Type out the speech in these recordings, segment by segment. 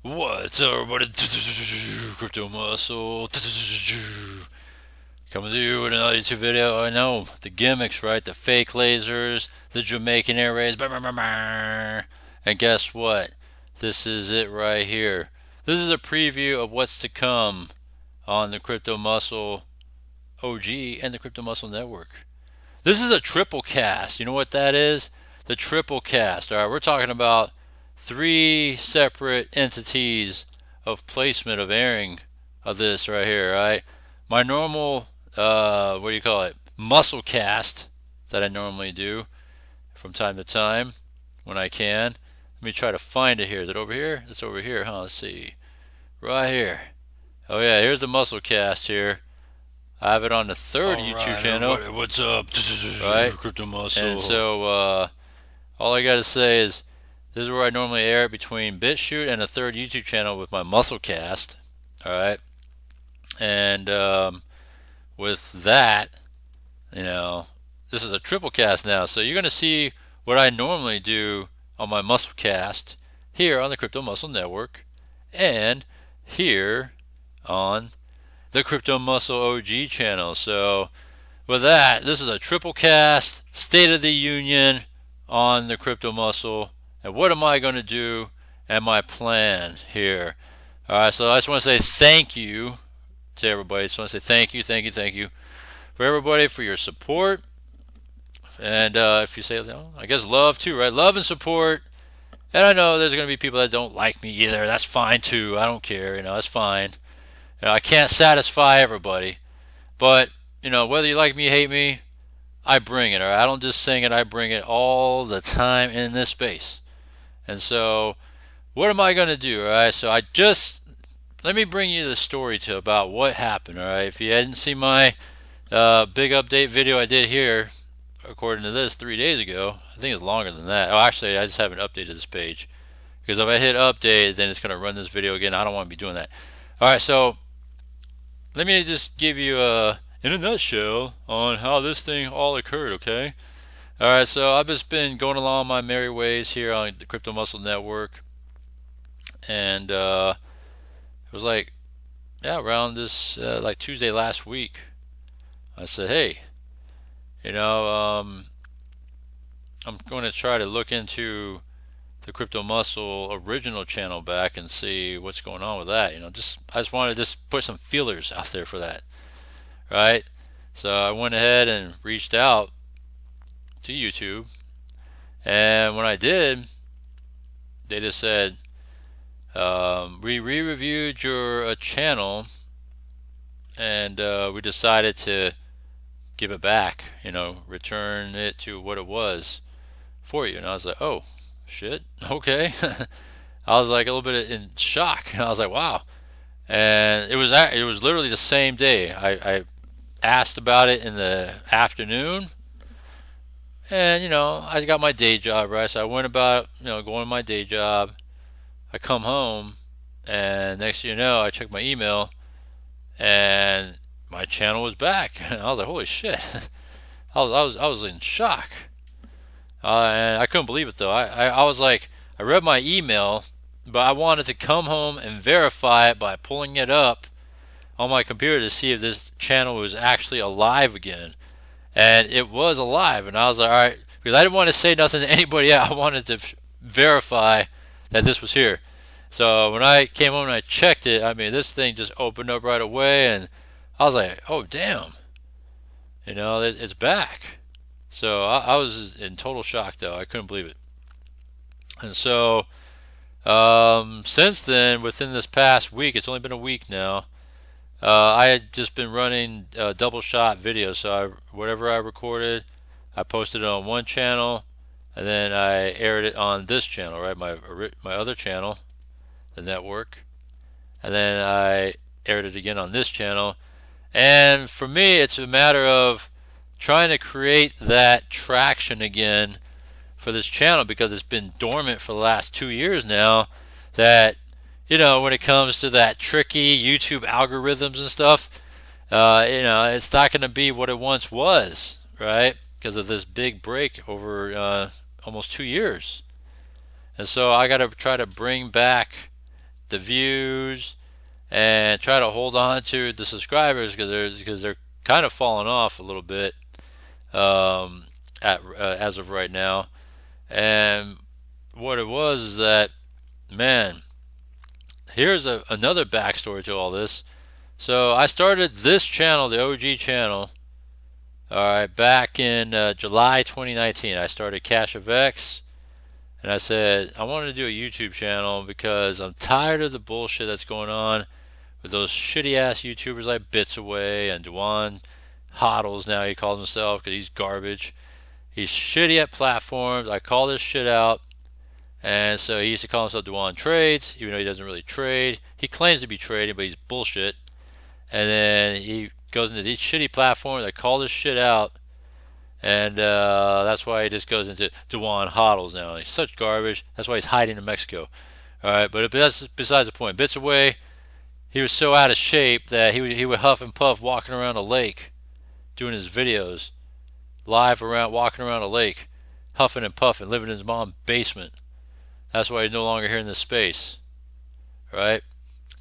What's up, everybody? Crypto Muscle. Coming to you with another YouTube video. I know, the gimmicks, right? The fake lasers, the Jamaican air raids. And guess what? This is it right here. This is a preview of what's to come on the Crypto Muscle OG and the Crypto Muscle Network. This is a triple cast. You know what that is? The triple cast. All right, we're talking about three separate entities of placement of airing of this right here. Right, my normal what do you call it? Musclecast that I normally do from time to time when I can. Let me try to find it here. Is it over here? It's over here, huh? Let's see. Right here. Oh yeah, here's the Musclecast here. I have it on the third YouTube channel. What's up? Right? Crypto Muscle. And so all I got to say is this is where I normally air between BitChute and a third YouTube channel with my Musclecast. All right. And with that, this is a triple cast now. So you're going to see what I normally do on my Musclecast here on the Crypto Muscle Network and here on the Crypto Muscle OG channel. So with that, this is a triple cast, State of the Union on the Crypto Muscle. And what am I going to do and my plan here? All right, so I just want to say thank you to everybody. I just want to say thank you for everybody for your support. And if you say, I guess love too, right? Love and support. And I know there's going to be people that don't like me either. That's fine too. I don't care. That's fine. I can't satisfy everybody. But, whether you like me, hate me, I bring it. All right? I don't just sing it. I bring it all the time in this space. And so, what am I going to do? All right. So let me bring you the story about what happened. All right. If you hadn't seen my big update video I did here, according to this, 3 days ago, I think it's longer than that. Oh, actually, I just haven't updated this page because if I hit update, then it's going to run this video again. I don't want to be doing that. All right. So let me just give you in a nutshell on how this thing all occurred. Okay. All right, so I've just been going along my merry ways here on the Crypto Muscle Network, and it was around this like Tuesday last week. I said, hey, I'm going to try to look into the Crypto Muscle original channel back and see what's going on with that. I just wanted to put some feelers out there for that, right? So I went ahead and reached out to YouTube, and when I did, they just said, we re-reviewed your channel, and we decided to give it back, return it to what it was for you. And I was like, oh shit, okay. I was like a little bit in shock. I was like, wow. And it was literally the same day. I asked about it in the afternoon. And, I got my day job, right? So I went about, going to my day job. I come home, and next thing you know, I check my email, and my channel was back. And I was like, holy shit. I was in shock. And I couldn't believe it, though. I was like, I read my email, but I wanted to come home and verify it by pulling it up on my computer to see if this channel was actually alive again. And it was alive, and I was like, all right, because I didn't want to say nothing to anybody else. I wanted to verify that this was here. So when I came home and I checked it, this thing just opened up right away, and I was like, oh, damn. It's back. So I was in total shock, though. I couldn't believe it. And so since then, within this past week, it's only been a week now, I had just been running double shot videos. So whatever I recorded, I posted it on one channel, and then I aired it on this channel, right? My other channel, the network, and then I aired it again on this channel. And for me, it's a matter of trying to create that traction again for this channel, because it's been dormant for the last 2 years now. That when it comes to that tricky YouTube algorithms and stuff, it's not going to be what it once was, right? Because of this big break over almost 2 years. And so I got to try to bring back the views and try to hold on to the subscribers because they're kind of falling off a little bit as of right now. And what it was is that, man, here's another backstory to all this. So I started this channel, the OG channel, all right, back in July 2019. I started Cash AVAEXE, and I said I wanted to do a YouTube channel because I'm tired of the bullshit that's going on with those shitty ass YouTubers like BitsAway and Duan Hodls. Now he calls himself because he's garbage. He's shitty at platforms. I call this shit out. And so he used to call himself Duan Trades, even though he doesn't really trade. He claims to be trading, but he's bullshit. And then he goes into these shitty platforms. I call this shit out. And that's why he just goes into Duan Hodls now. He's such garbage. That's why he's hiding in Mexico. Alright, but that's besides the point. BitsAway, he was so out of shape that he would huff and puff walking around a lake, doing his videos, live around, walking around a lake, huffing and puffing, living in his mom's basement. That's why he's no longer here in this space, right?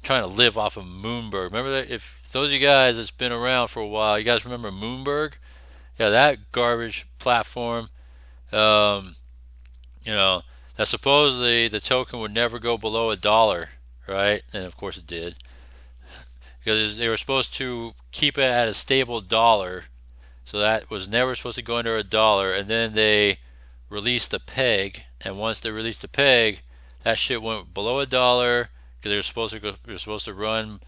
Trying to live off of Moonberg. Remember that? If those of you guys that's been around for a while, you guys remember Moonberg? Yeah, that garbage platform. That supposedly the token would never go below $1, right? And of course it did, because they were supposed to keep it at a stable dollar, so that was never supposed to go under $1. And then they released the peg, and once they released the peg, that shit went below $1 because they were supposed to run,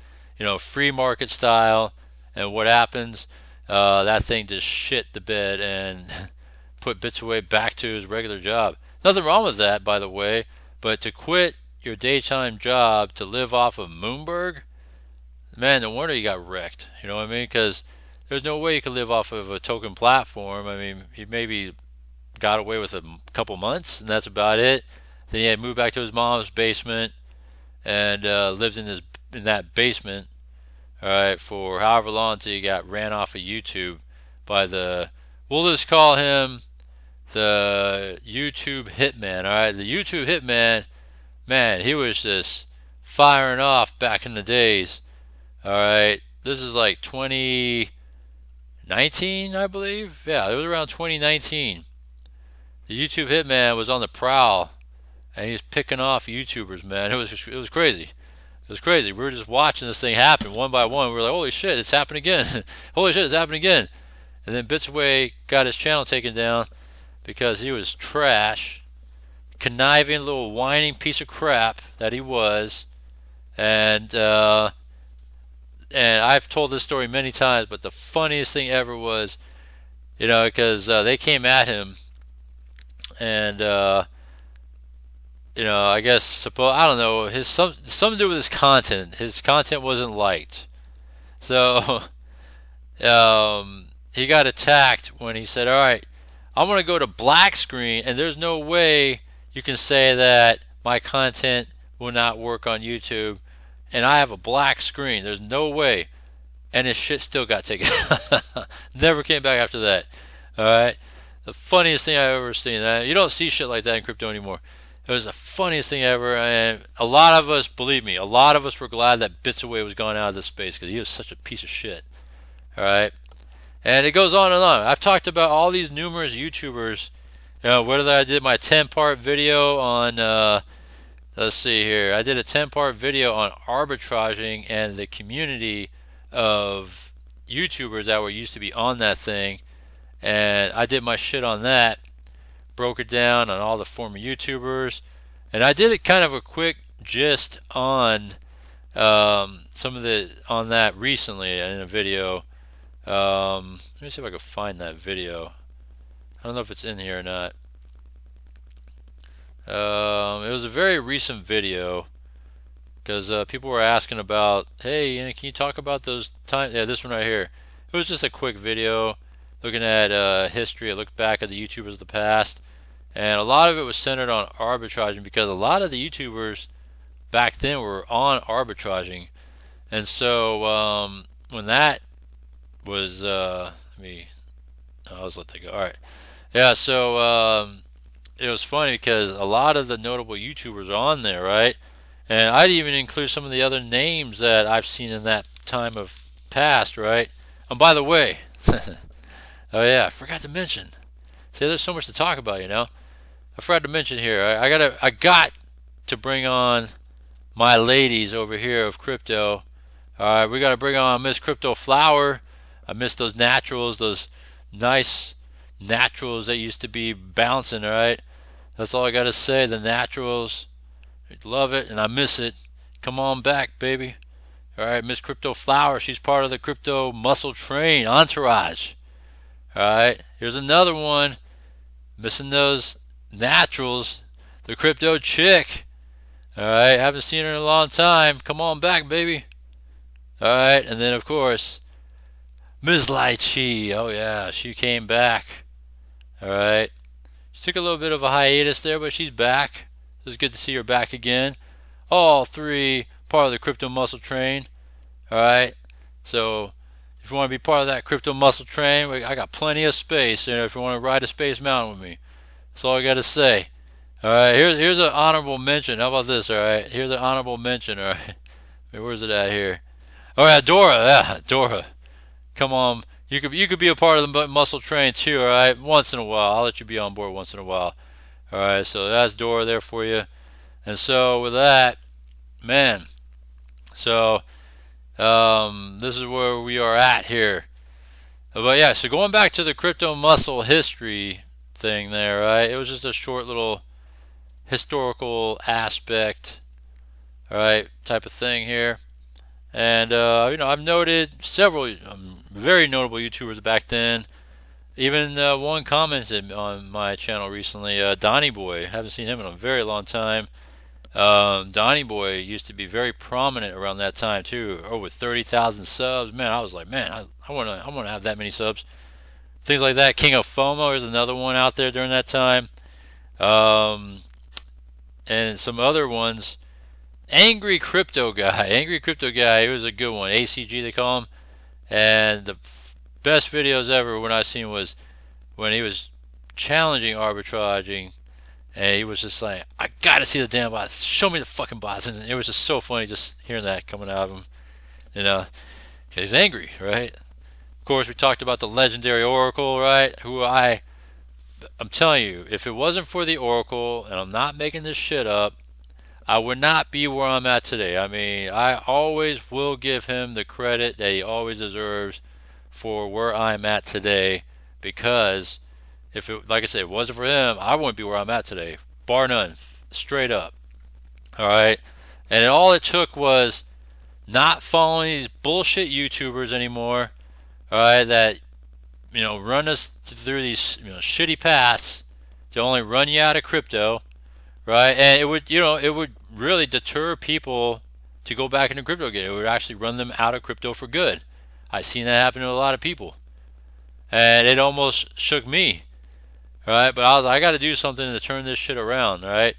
free market style. And what happens? That thing just shit the bed and put BitsAway back to his regular job. Nothing wrong with that, by the way, but to quit your daytime job to live off of Moonberg, man, no wonder you got wrecked. You know what I mean? Because there's no way you could live off of a token platform. I mean, he maybe got away with a couple months, and that's about it. Then he had moved back to his mom's basement and lived in that basement, all right, for however long until he got ran off of YouTube by we'll just call him the YouTube hitman, all right? The YouTube hitman, man, he was just firing off back in the days, all right? This is like 2019, I believe. Yeah, it was around 2019. The YouTube hitman was on the prowl, and he was picking off YouTubers, man. It was crazy. It was crazy. We were just watching this thing happen one by one. We were like, holy shit, it's happening again. Holy shit, it's happening again. And then BitsAway got his channel taken down because he was trash, conniving little whining piece of crap that he was. And I've told this story many times, but the funniest thing ever was, because they came at him. And I guess I don't know, something to do with his content. His content wasn't liked, so he got attacked when he said, "All right, I'm gonna go to black screen, and there's no way you can say that my content will not work on YouTube, and I have a black screen. There's no way." And his shit still got taken. Never came back after that. All right. The funniest thing I've ever seen. You don't see shit like that in crypto anymore. It was the funniest thing ever, and a lot of us, believe me, a lot of us were glad that BitsAway was gone out of this space because he was such a piece of shit. All right, and it goes on and on. I've talked about all these numerous YouTubers. Whether I did my 10-part video on, let's see here, I did a 10-part video on arbitraging and the community of YouTubers that were used to be on that thing. And I did my shit on that, broke it down on all the former YouTubers, and I did it kind of a quick gist on on that recently in a video. Let me see if I can find that video. I don't know if it's in here or not. It was a very recent video because people were asking about, hey, can you talk about those times? Yeah, this one right here. It was just a quick video looking at history. I looked back at the YouTubers of the past, and a lot of it was centered on arbitraging because a lot of the YouTubers back then were on arbitraging. And so when that was, I'll just let that go. All right. Yeah, so it was funny because a lot of the notable YouTubers are on there, right? And I'd even include some of the other names that I've seen in that time of past, right? And by the way, oh yeah, I forgot to mention. See, there's so much to talk about, you know. I forgot to mention here. I got to bring on my ladies over here of crypto. All right, we got to bring on Miss Crypto Flower. I miss those naturals, those nice naturals that used to be bouncing. All right, that's all I got to say. The naturals, love it, and I miss it. Come on back, baby. All right, Miss Crypto Flower. She's part of the Crypto Muscle Train Entourage. All right, here's another one. Missing those naturals. The Crypto Chick. All right, haven't seen her in a long time. Come on back, baby. All right, and then of course, Ms. Lychee. Oh yeah, she came back. All right, she took a little bit of a hiatus there, but she's back. It's good to see her back again. All three part of the Crypto Muscle Train. All right, so if you want to be part of that Crypto Muscle Train, I got plenty of space. If you want to ride a Space Mountain with me, that's all I got to say. All right, here's an honorable mention. How about this? All right, here's an honorable mention. All right, where's it at here? All right, Dora. Yeah, Dora. Come on, you could be a part of the muscle train too. All right, once in a while, I'll let you be on board once in a while. All right, so that's Dora there for you. And so with that, man, so this is where we are at here. But yeah, so going back to the crypto muscle history thing there, right? It was just a short little historical aspect, all right, type of thing here. And I've noted several very notable YouTubers back then. Even one commented on my channel recently, Donnie Boy. Haven't seen him in a very long time. Donnie Boy used to be very prominent around that time too. Over 30,000 subs. Man, I was like, man, I wanna have that many subs. Things like that. King of FOMO is another one out there during that time. And some other ones. Angry Crypto Guy. Angry Crypto Guy, he was a good one. ACG they call him. And the best videos ever when I seen was when he was challenging arbitraging, and he was just like, I gotta see the damn bots. Show me the fucking bots. And it was just so funny just hearing that coming out of him. You know, he's angry, right? Of course, we talked about the legendary Oracle, right? I'm telling you, if it wasn't for the Oracle, and I'm not making this shit up, I would not be where I'm at today. I mean, I always will give him the credit that he always deserves for where I'm at today, because if it, like I said, it wasn't for him, I wouldn't be where I'm at today, bar none, straight up. All right, and all it took was not following these bullshit YouTubers anymore. All right, that run us through these shitty paths to only run you out of crypto. Right, and it would really deter people to go back into crypto again. It would actually run them out of crypto for good. I've seen that happen to a lot of people, and it almost shook me. Right, but I was like, I got to do something to turn this shit around. Right,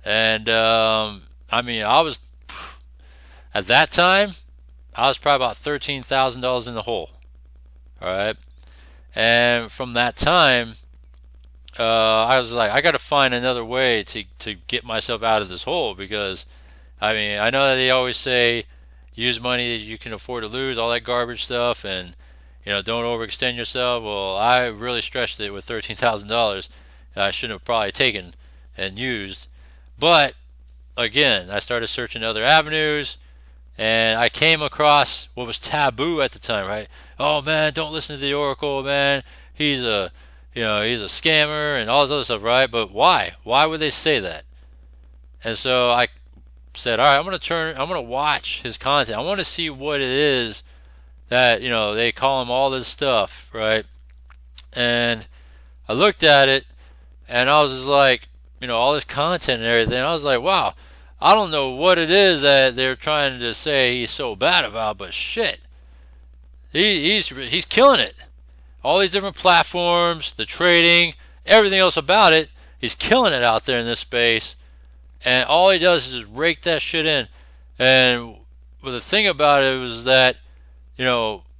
and I was at that time, I was probably about $13,000 in the hole. All right, and from that time, I was like, I got to find another way to get myself out of this hole, because I know that they always say use money that you can afford to lose, all that garbage stuff, and don't overextend yourself. Well, I really stretched it with $13,000 that I shouldn't have probably taken and used. But again, I started searching other avenues, and I came across what was taboo at the time, right? Oh man, don't listen to the Oracle, man. He's a scammer and all this other stuff, right? But why? Why would they say that? And so I said, all right, I'm gonna watch his content. I want to see what it is that they call him all this stuff, right? And I looked at it, and I was just like, all this content and everything. I was like, wow, I don't know what it is that they're trying to say he's so bad about, but shit, he's killing it. All these different platforms, the trading, everything else about it, he's killing it out there in this space. And all he does is just rake that shit in. And the thing about it was that,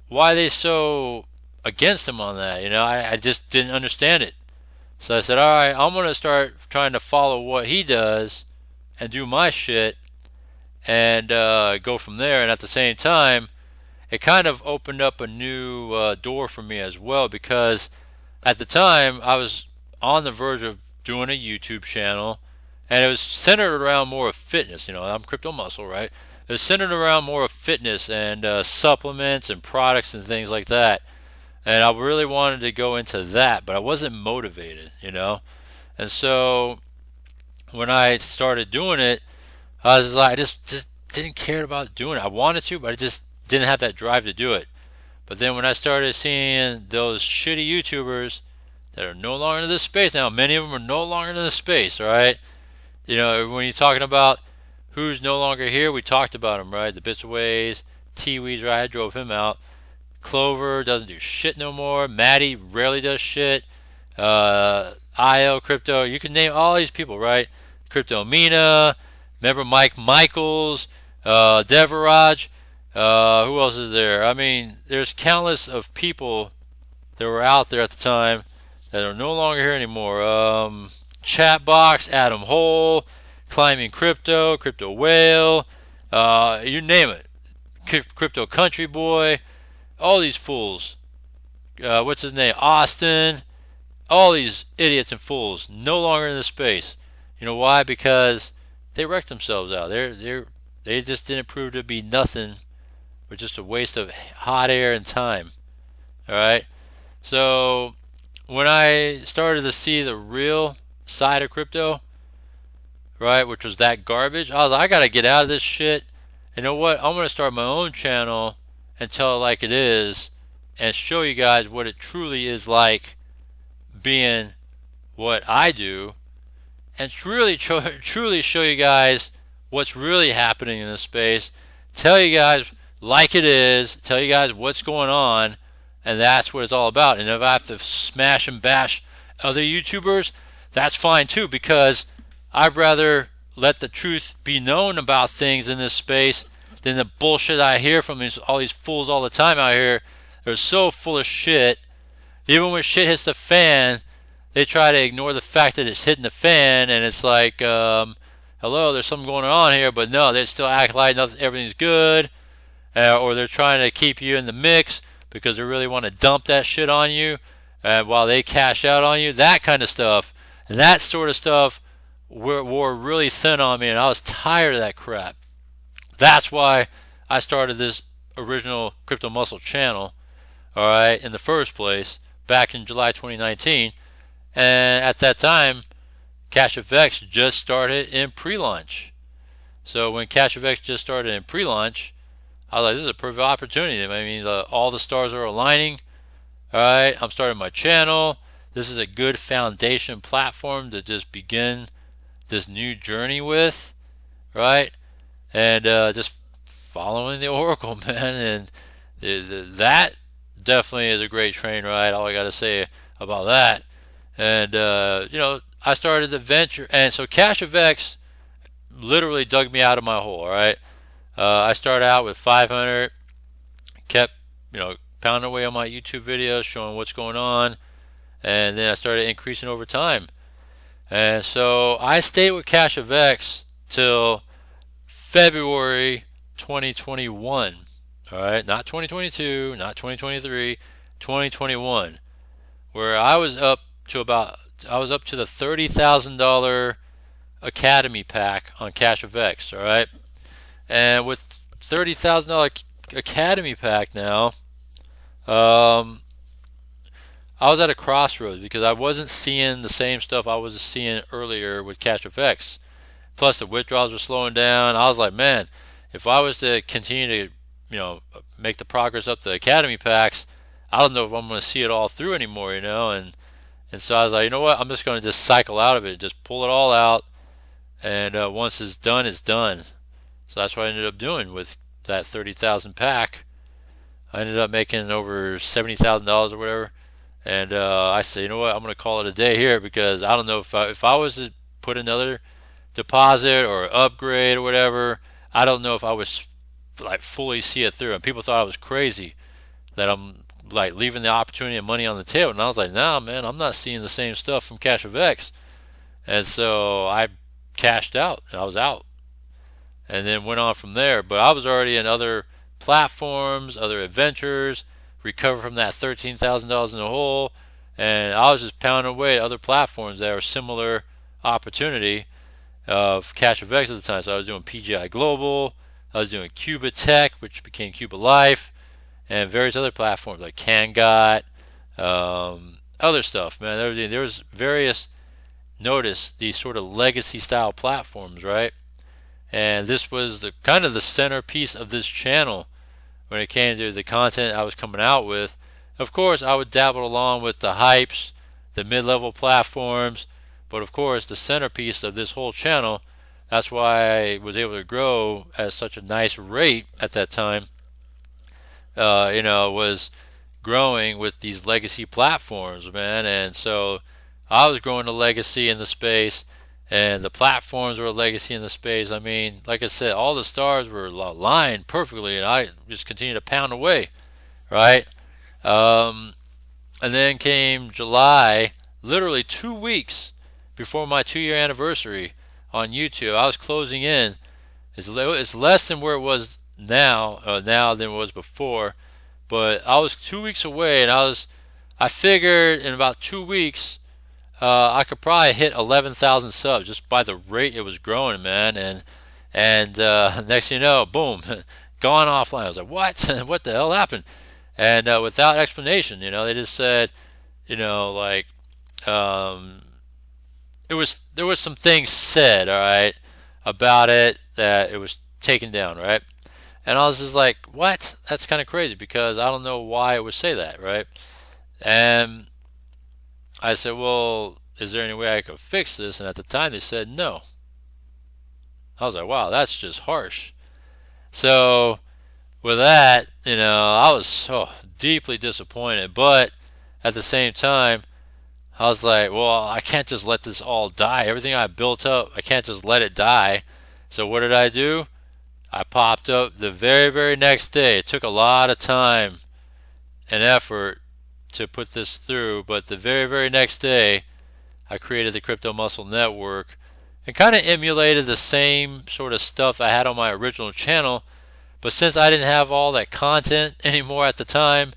why they so against him on that? I just didn't understand it. So I said, all right, I'm going to start trying to follow what he does and do my shit and go from there. And at the same time, it kind of opened up a new door for me as well, because at the time I was on the verge of doing a YouTube channel, and it was centered around more of fitness. I'm Crypto Muscle, right? It was centered around more of fitness and supplements and products and things like that. And I really wanted to go into that, but I wasn't motivated. And so when I started doing it, I was like, I just didn't care about doing it. I wanted to, but I just didn't have that drive to do it. But then when I started seeing those shitty YouTubers that are no longer in this space now, many of them are no longer in this space, all right? When you're talking about who's no longer here, we talked about them, right? The Bitsaways, T-Weeds, right? I drove him out. Clover doesn't do shit no more. Maddie rarely does shit. IO Crypto, you can name all these people, right? Crypto Mina, remember Mike Michaels, Devaraj, who else is there? I mean, there's countless of people that were out there at the time that are no longer here anymore. Chatbox, Adam Hole, Climbing Crypto, Crypto Whale, you name it. Crypto Country Boy, all these fools. What's his name? Austin. All these idiots and fools no longer in the space. You know why? Because they wrecked themselves out. They just didn't prove to be nothing, but just a waste of hot air and time. All right. So when I started to see the real side of crypto, right, which was that garbage, I was like, I gotta get out of this shit. And you know what? I'm gonna start my own channel and tell it like it is, and show you guys what it truly is like being what I do, and truly show you guys what's really happening in this space. Tell you guys like it is. Tell you guys what's going on, and that's what it's all about. And if I have to smash and bash other YouTubers, that's fine too, because I'd rather let the truth be known about things in this space than the bullshit I hear from all these fools all the time out here. They're so full of shit. Even when shit hits the fan, they try to ignore the fact that it's hitting the fan, and it's like, hello, there's something going on here, but no, they still act like everything's good, or they're trying to keep you in the mix because they really want to dump that shit on you while they cash out on you, that kind of stuff. And that sort of stuff wore really thin on me, and I was tired of that crap. That's why I started this original Crypto Muscle channel, all right, in the first place, back in July 2019. And at that time, CashFX just started in pre-launch. So when CashFX just started in pre-launch, I was like, this is a perfect opportunity. I mean, all the stars are aligning. All right, I'm starting my channel. This is a good foundation platform to just begin this new journey with, right? And just following the Oracle, man. And that definitely is a great train ride. All I got to say about that. And, I started the venture. And so CashFX literally dug me out of my hole, all right? I started out with 500, kept, pounding away on my YouTube videos, showing what's going on. And then I started increasing over time. And so I stayed with CashFX till February 2021. All right, not 2022, not 2023, 2021, where I was up to the $30,000 Academy pack on CashFX. All right, and with $30,000 Academy pack now, I was at a crossroads because I wasn't seeing the same stuff I was seeing earlier with CashFX. Plus the withdrawals were slowing down. I was like, man, if I was to continue to, make the progress up the Academy packs, I don't know if I'm going to see it all through anymore, and so I was like, you know what, I'm just going to just cycle out of it, just pull it all out, and once it's done, it's done. So that's what I ended up doing with that 30,000 pack. I ended up making over $70,000 or whatever. And I said, you know what, I'm going to call it a day here, because I don't know if I was to put another deposit or upgrade or whatever, I don't know if I was like fully see it through. And people thought I was crazy that I'm like leaving the opportunity and money on the table. And I was like, nah, man, I'm not seeing the same stuff from CashFX. And so I cashed out, and I was out. and then went on from there. But I was already in other platforms, other adventures, recovered from that $13,000 in the hole, and I was just pounding away at other platforms that were similar opportunity of cash AVAEXE at the time. So I was doing PGI Global, I was doing Cuba Tech, which became Cuba Life, and various other platforms like CanGot, other stuff, man. There was various, notice these sort of legacy style platforms, right? And this was the kind of the centerpiece of this channel when it came to the content I was coming out with. Of course, I would dabble along with the hypes, the mid-level platforms, but of course the centerpiece of this whole channel, that's why I was able to grow at such a nice rate at that time, was growing with these legacy platforms, man. And so I was growing the legacy in the space, and the platforms were a legacy in the space. I mean, like I said, all the stars were aligned perfectly, and I just continued to pound away, right? And then came July, literally 2 weeks before my 2-year anniversary on YouTube. I was closing in. It's less than where it was now than it was before, but I was 2 weeks away, and I figured in about 2 weeks I could probably hit 11,000 subs just by the rate it was growing, man. And next thing you know, boom, gone offline. I was like, what? What the hell happened? And without explanation, they just said, like, there was some things said, all right, about it that it was taken down, right? And I was just like, what? That's kind of crazy, because I don't know why it would say that, right? And I said, well, is there any way I could fix this? And at the time they said no. I was like, wow, that's just harsh. So with that, I was so deeply disappointed. But at the same time, I was like, well, I can't just let this all die. Everything I built up, I can't just let it die. So what did I do? I popped up the very, very next day. It took a lot of time and effort to put this through, but the very, very next day, I created the Crypto Muscle Network and kind of emulated the same sort of stuff I had on my original channel. But since I didn't have all that content anymore at the time,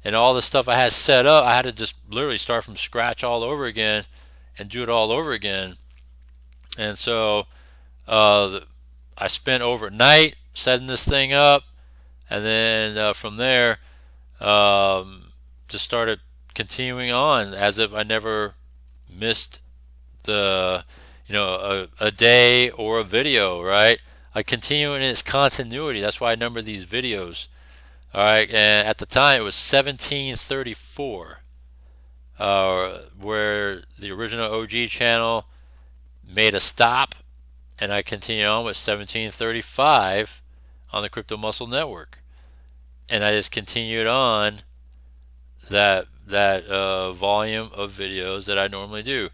and all the stuff I had set up, I had to just literally start from scratch all over again and do it all over again. And so I spent overnight setting this thing up, and then from there just started continuing on as if I never missed a day or a video, right? I continue in its continuity. That's why I number these videos. All right, and at the time it was 1734, where the original OG channel made a stop, and I continued on with 1735 on the Crypto Muscle Network, and I just continued on that volume of videos that I normally do.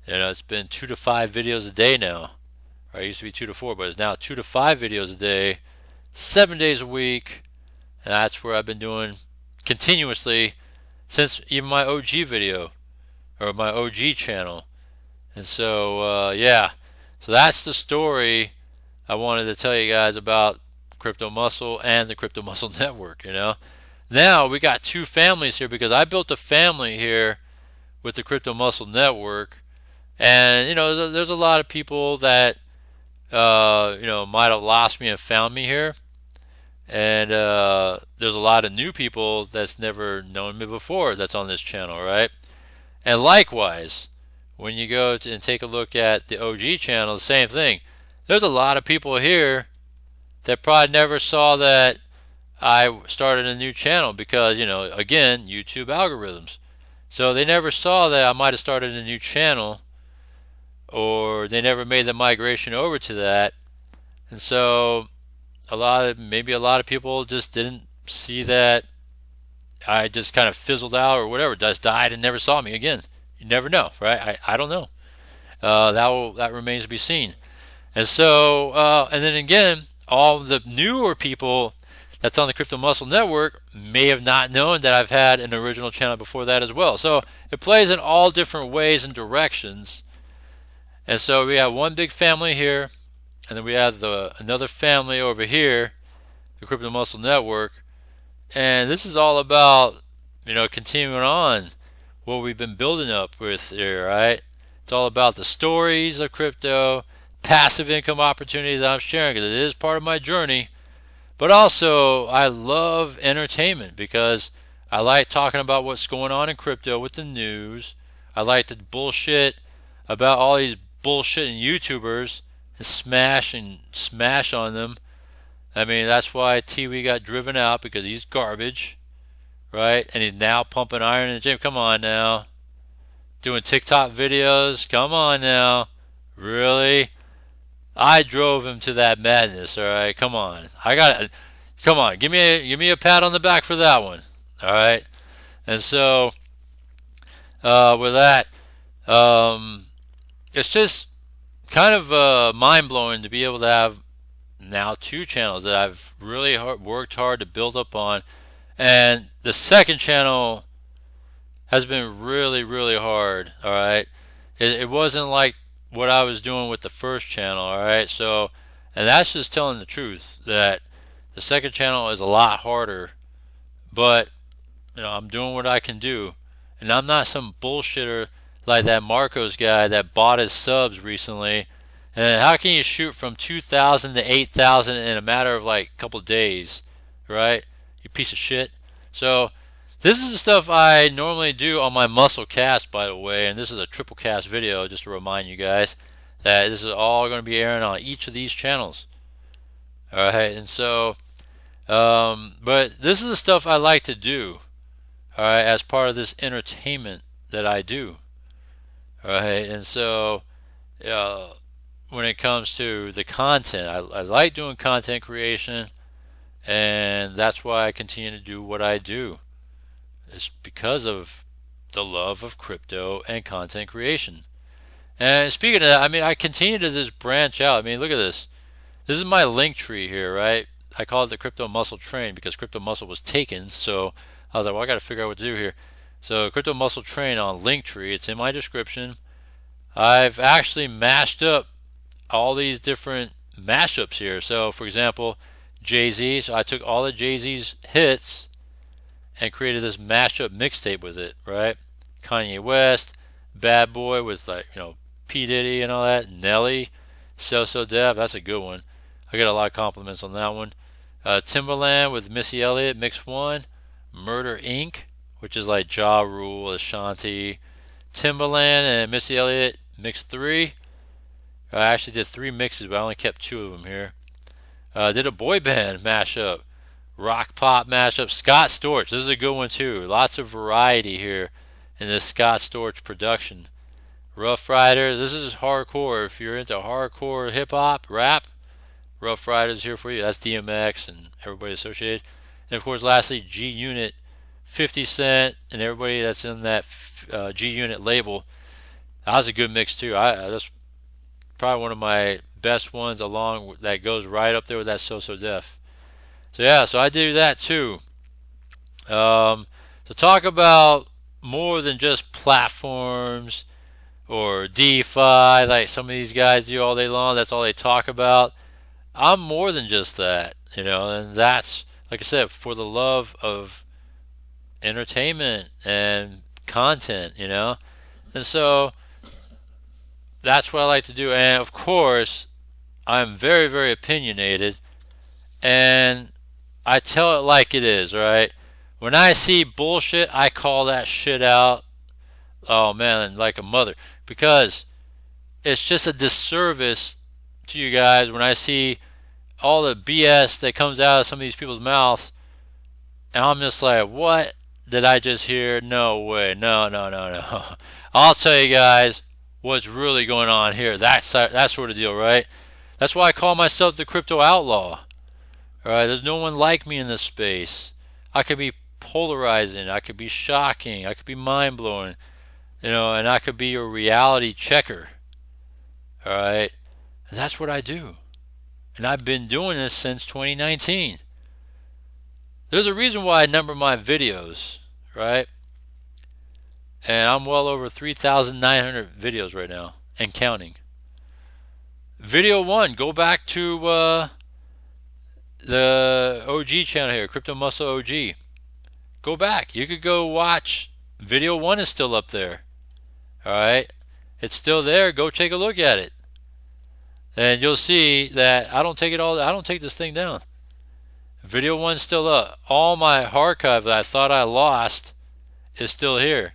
It's been 2 to 5 videos a day now. Right, it used to be 2 to 4, but it's now 2 to 5 videos a day, 7 days a week. And that's where I've been doing continuously since even my OG video, or my OG channel. And so, yeah. So that's the story I wanted to tell you guys about Crypto Muscle and the Crypto Muscle Network, Now we got 2 families here, because I built a family here with the Crypto Muscle Network. And, there's a lot of people that, might have lost me and found me here. And there's a lot of new people that's never known me before that's on this channel, right? And likewise, when you go and take a look at the OG channel, the same thing. There's a lot of people here that probably never saw that I started a new channel because, again, YouTube algorithms. So they never saw that I might have started a new channel, or they never made the migration over to that. And so maybe a lot of people just didn't see that I just kind of fizzled out or whatever, just died and never saw me again. You never know, right? I don't know. That remains to be seen. And so, and then again, all the newer people that's on the Crypto Muscle Network may have not known that I've had an original channel before that as well. So it plays in all different ways and directions. And so we have one big family here. and then we have another family over here, the Crypto Muscle Network, and this is all about, you know, continuing on what we've been building up with here, right? It's all about the stories of crypto, passive income opportunities that I'm sharing, because it is part of my journey. But also, I love entertainment because I like talking about what's going on in crypto with the news. I like to bullshit about all these bullshitting YouTubers and smash on them. I mean, that's why TV got driven out, because he's garbage, right? And he's now pumping iron in the gym. Come on now. Doing TikTok videos. Come on now. Really? I drove him to that madness, all right? Come on. Come on. Give me a pat on the back for that one. All right? And so with that, it's just kind of mind-blowing to be able to have now 2 channels that I've really worked hard to build up on. And the second channel has been really, really hard, all right? It wasn't like what I was doing with the first channel, all right? So, and that's just telling the truth, that the second channel is a lot harder, but, you know, I'm doing what I can do. And I'm not some bullshitter like that Marcos guy that bought his subs recently. And how can you shoot from 2,000 to 8,000 in a matter of like a couple of days, right? You piece of shit. So this is the stuff I normally do on my Musclecast, by the way, and this is a triple cast video, just to remind you guys that this is all going to be airing on each of these channels. All right, and so, but this is the stuff I like to do, all right, as part of this entertainment that I do. All right, and so, when it comes to the content, I like doing content creation, and that's why I continue to do what I do. It's because of the love of crypto and content creation. And speaking of that, I mean, I continue to just branch out. I mean, look at this. This is my link tree here, right? I call it the Crypto Muscle Train because Crypto Muscle was taken. So I was like, well, I got to figure out what to do here. So Crypto Muscle Train on Linktree. It's in my description. I've actually mashed up all these different mashups here. So, for example, Jay-Z. So I took all of Jay-Z's hits and created this mashup mixtape with it, right? Kanye West, Bad Boy with, like, you know, P. Diddy and all that, Nelly, So Def, that's a good one. I got a lot of compliments on that one. Timbaland with Missy Elliott, Mix 1. Murder Inc., which is like Ja Rule, Ashanti. Timbaland and Missy Elliott, Mix 3. I actually did 3 mixes, but I only kept 2 of them here. Did a boy band mashup. Rock pop mashup. Scott Storch, this is a good one too. Lots of variety here in this Scott Storch production. Rough Riders, this is hardcore. If you're into hardcore hip hop, rap, Rough Riders here for you. That's DMX and everybody associated. And of course, lastly, G Unit, 50 Cent, and everybody that's in that G Unit label. That was a good mix too. That's probably one of my best ones, along that goes right up there with that So Def. So yeah, so I do that too. So talk about more than just platforms or DeFi like some of these guys do all day long. That's all they talk about. I'm more than just that, you know, and that's, like I said, for the love of entertainment and content, you know. And so that's what I like to do. And of course, I'm very, very opinionated, and I tell it like it is, right? When I see bullshit, I call that shit out. Oh man, like a mother. Because it's just a disservice to you guys when I see all the BS that comes out of some of these people's mouths, and I'm just like, what did I just hear? No way. No. I'll tell you guys what's really going on here. That sort of deal, right? That's why I call myself the crypto outlaw. All right, there's no one like me in this space. I could be polarizing, I could be shocking, I could be mind-blowing, you know, and I could be a reality checker. All right, and that's what I do. And I've been doing this since 2019. There's a reason why I number my videos, right? And I'm well over 3,900 videos right now and counting. Video 1, go back to the OG channel here, Crypto Muscle OG. Go back. You could go watch. Video 1 is still up there. Alright? It's still there. Go take a look at it. And you'll see that I don't take this thing down. Video 1's still up. All my archive that I thought I lost is still here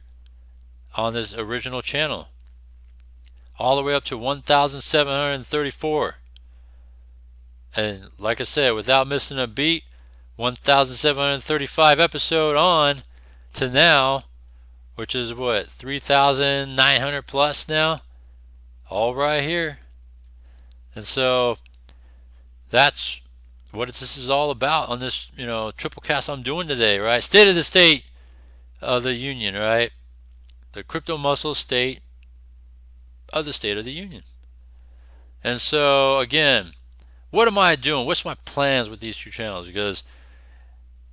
on this original channel. All the way up to 1,734. And like I said, without missing a beat, 1,735 episode on to now, which is what, 3,900 plus now, all right here. And so that's what this is all about on this, triple cast I'm doing today, right? State of the Union, right? The Crypto Muscle State of the State of the Union. And so again, what am I doing? What's my plans with these two channels? Because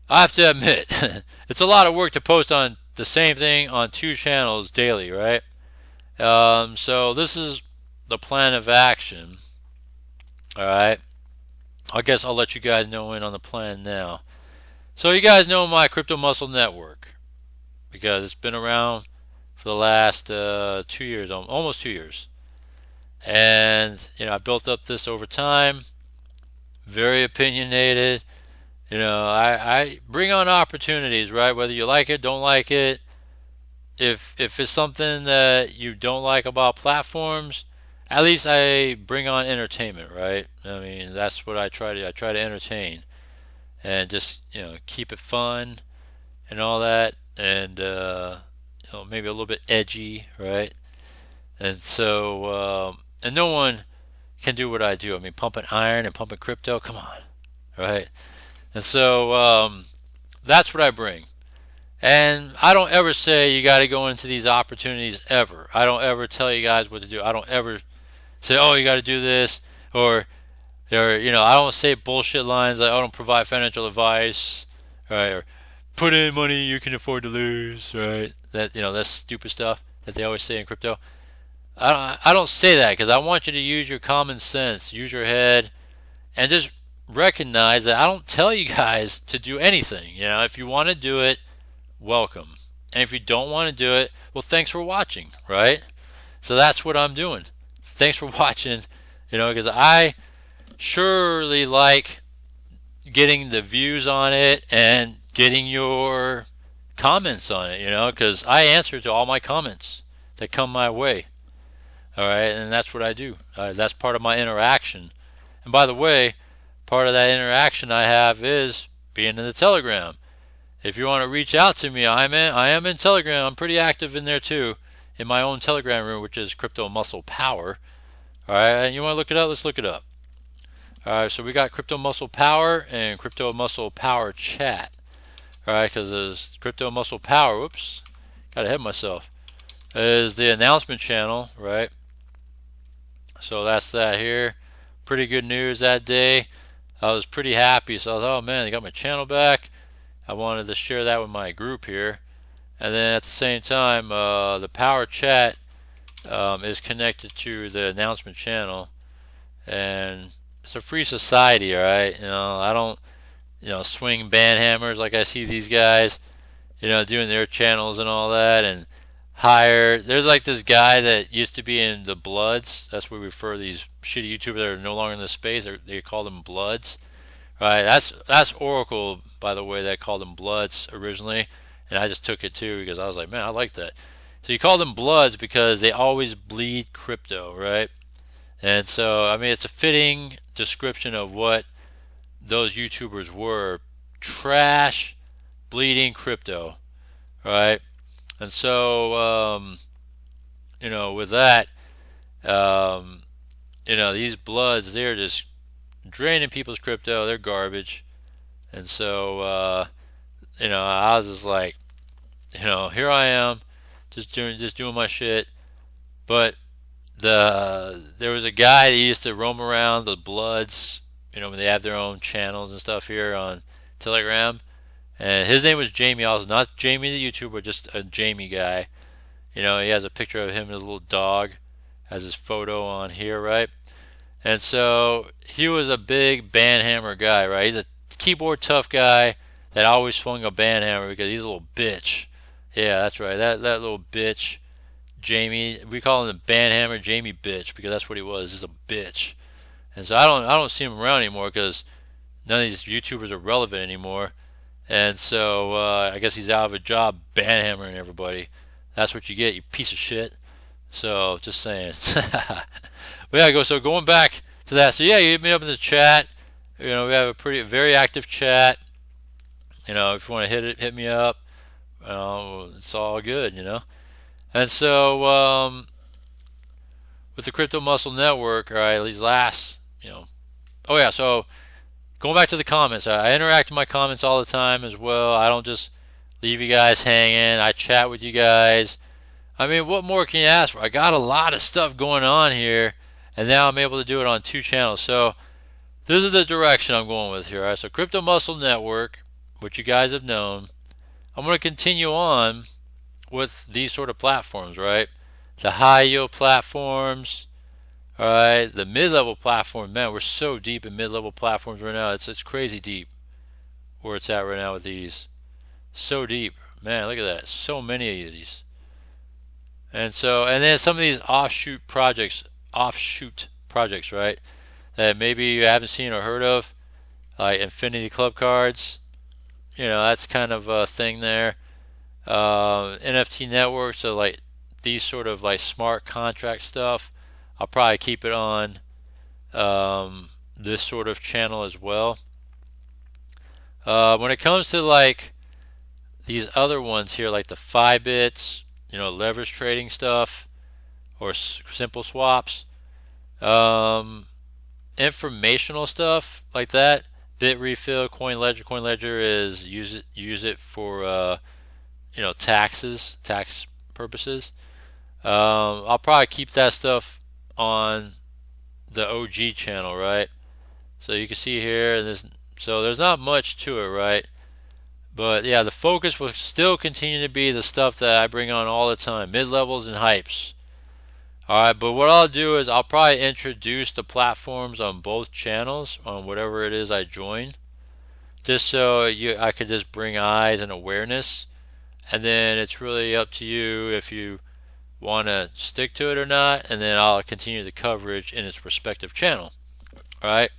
I have to admit, it's a lot of work to post on the same thing on two channels daily, right? So this is the plan of action. All right. I guess I'll let you guys know in on the plan now. So you guys know my Crypto Muscle Network because it's been around for the last 2 years, almost 2 years. And, I built up this over time. Very opinionated. I bring on opportunities, right? Whether you like it, don't like it. If it's something that you don't like about platforms, at least I bring on entertainment, right? I mean, that's what I try to entertain and just, keep it fun and all that, and maybe a little bit edgy, right? And so and no one can do what I do. I mean, pumping iron and pumping crypto, come on, right? And so that's what I bring. And I don't ever say you got to go into these opportunities ever. I don't ever tell you guys what to do. I don't ever say, oh, you got to do this, or I don't say bullshit lines like, I don't provide financial advice, right? Or put in money you can afford to lose, right? That's stupid stuff that they always say in crypto. I don't say that because I want you to use your common sense, use your head, and just recognize that I don't tell you guys to do anything. If you want to do it, welcome. And if you don't want to do it, well, thanks for watching, right? So that's what I'm doing. Thanks for watching, because I surely like getting the views on it and getting your comments on it, because I answer to all my comments that come my way. All right, and that's what I do. That's part of my interaction. And by the way, part of that interaction I have is being in the Telegram. If you want to reach out to me, I am in Telegram. I'm pretty active in there too, in my own Telegram room, which is Crypto Muscle Power. All right, and you want to look it up? Let's look it up. All right, so we got Crypto Muscle Power and Crypto Muscle Power Chat. All right, because there's Crypto Muscle Power. Whoops, got ahead of myself. Is the announcement channel, right? So that's that here. Pretty good news that day. I was pretty happy. So I was, oh man, they got my channel back. I wanted to share that with my group here. And then at the same time, the Power Chat is connected to the announcement channel. And it's a free society, alright? I don't, swing band hammers like I see these guys, doing their channels and all that. And there's like this guy that used to be in the Bloods. That's what we refer to these shitty YouTubers that are no longer in the space. They call them Bloods, right? That's Oracle, by the way, that called them Bloods originally, and I just took it too because I was like, man, I like that. So you call them Bloods because they always bleed crypto, right? And so I mean, it's a fitting description of what those YouTubers were: trash, bleeding crypto, right? And so, with that, these Bloods, they're just draining people's crypto. They're garbage. And so, I was just like, here I am, just doing my shit. But there was a guy that used to roam around the Bloods, when they have their own channels and stuff here on Telegram. And his name was Jamie, also not Jamie the YouTuber, just a Jamie guy. He has a picture of him and his little dog, has his photo on here, right? And so he was a big band hammer guy, right? He's a keyboard tough guy that always swung a band hammer because he's a little bitch. Yeah, that's right. That little bitch, Jamie. We call him the band hammer Jamie bitch because that's what he was. He's a bitch. And so I don't see him around anymore because none of these YouTubers are relevant anymore. And so I guess he's out of a job band hammering everybody. That's what you get, you piece of shit. So just saying. But yeah, so going back to that. So yeah, you hit me up in the chat. We have a very active chat. If you want to hit me up. It's all good. And so with the Crypto Muscle Network, all right, these last, oh yeah, so going back to the comments, I interact with my comments all the time as well. I don't just leave you guys hanging. I chat with you guys. I mean, what more can you ask for? I got a lot of stuff going on here, and now I'm able to do it on 2 channels. So this is the direction I'm going with here. All right, so Crypto Muscle Network, which you guys have known, I'm going to continue on with these sort of platforms, right? The high yield platforms, all right, the mid-level platform. Man, we're so deep in mid-level platforms right now. It's crazy deep where it's at right now with these. So deep, man. Look at that. So many of these. And then some of these offshoot projects, right? That maybe you haven't seen or heard of, like Infinity Club cards. That's kind of a thing there. NFT networks, so like these sort of like smart contract stuff, I'll probably keep it on this sort of channel as well. When it comes to like these other ones here, like the 5-bits, leverage trading stuff or simple swaps, informational stuff like that, bit refill, CoinLedger is use it for tax purposes. I'll probably keep that stuff on the OG channel, right? So you can see here, there's not much to it, right? But yeah, the focus will still continue to be the stuff that I bring on all the time, mid-levels and hypes. Alright, but what I'll do is I'll probably introduce the platforms on both channels, on whatever it is I join, just so I could just bring eyes and awareness. And then it's really up to you if you want to stick to it or not, and then I'll continue the coverage in its respective channel. Alright,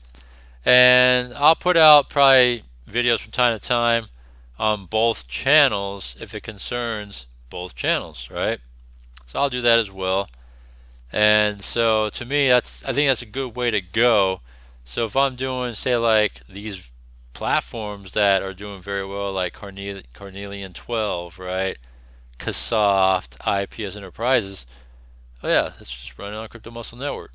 and I'll put out probably videos from time to time on both channels if it concerns both channels, right? So I'll do that as well. And so to me, I think that's a good way to go. So if I'm doing, say, like these platforms that are doing very well, like Carnelian 12, right? Kasoft, IPS Enterprises. Oh yeah, it's just running on Crypto Muscle Network.